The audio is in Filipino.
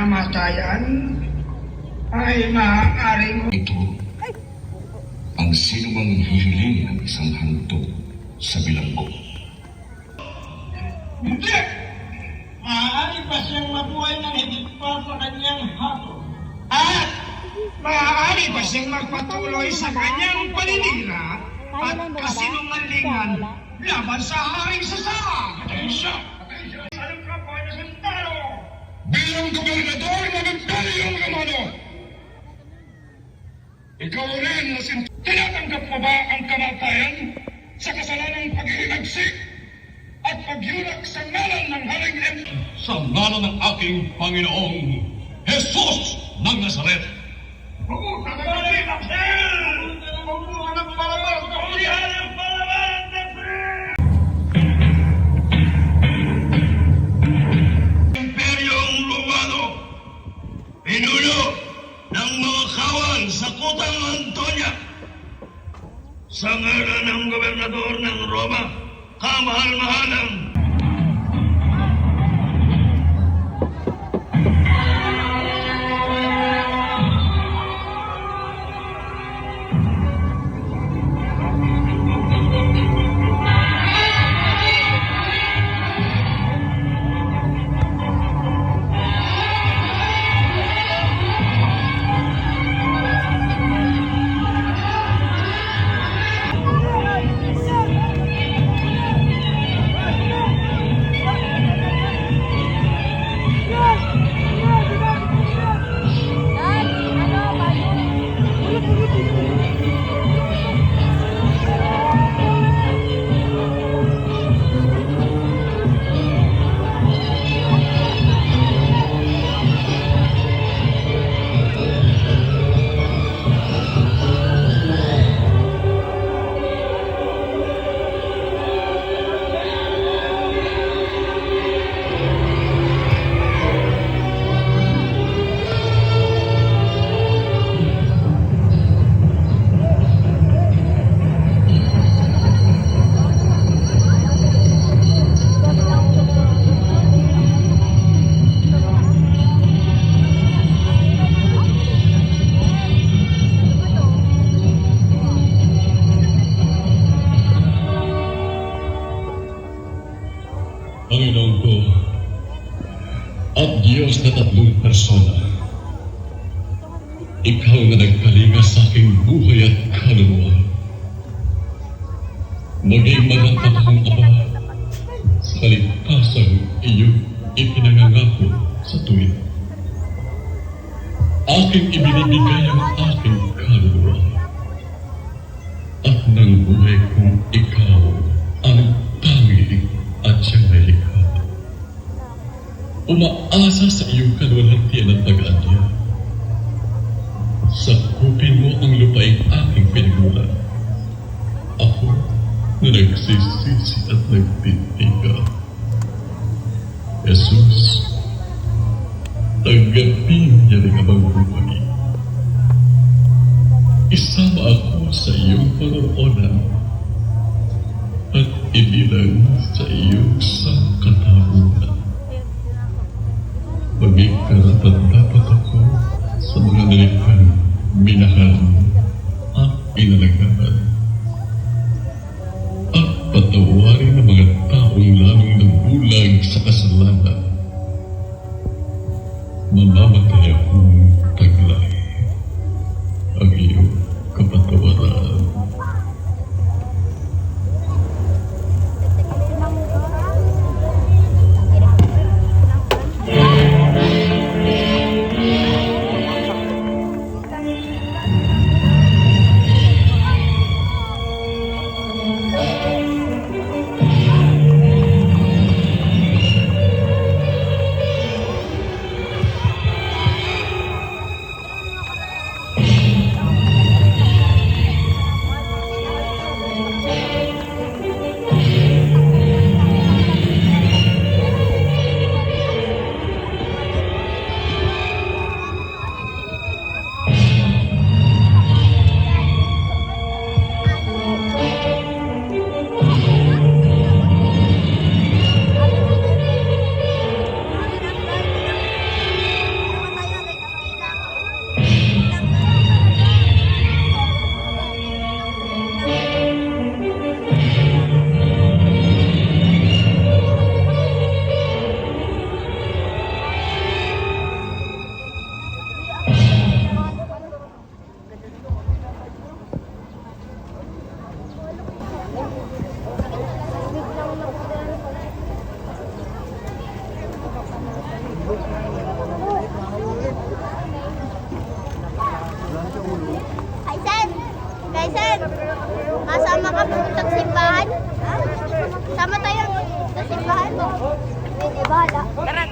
kamatayan ay maaaring ito ang sinumang hihiling ng isang handog sa bilanggo. hindi! Maaari pa siyang mabuhay ng higit pa sa kanyang hatol. At maaari pa siyang magpatuloy sa kanyang paninira at kasinungalingan laban sa haring sasama. Atensya! Anong kampanya sa talo? Bilang gobernador ng Imperyong Romano, ikaw rin na tinatanggap mo ba ang kamatayan sa kasalanang paghihinagsik at pagyurak sa ngalan ng Haring Sa ngalan ng aking Panginoong Jesus ng Nazaret. Pumunta ka na rin, Axel! Pumunta ka ng palaman! Kaulihan ng palaman, Axel! Imperyong Romano, pinuno ng mga kawan sa Kutang Antonia. Sa ngalan ng gobernador ng Roma, kamahal-mahalang Panginoon ko at Diyos na tatlong persona, Ikaw na nagkalinga sa aking buhay at kaluluwa. Maging matatag akong Ama sa kaligtasang iyong ipinangangako sa tuwid. Aking ibinibigay ang aking kaluluwa at ng buhay kong Ikaw ang tanging at siyang may likha. Umaasa sa iyong kaluwalhatian at pag-anya. Sakupin mo ang lupaing aking pinagmulan. Ako na nagsisisi at nagtitiga. Jesus, tanggapin niya rin ang buhay. Isama ako sa iyong pangunoonan at ibilang sa iyong sangkatahunan. Maging karapat-dapat ako sa mga nilikhang minahal at inalagaan. At patawarin ang mga taong lalong nabulag sa kasalanan. Mamamatay akong taglay ang iyong kapatawaran. Sige, bahala. Tara,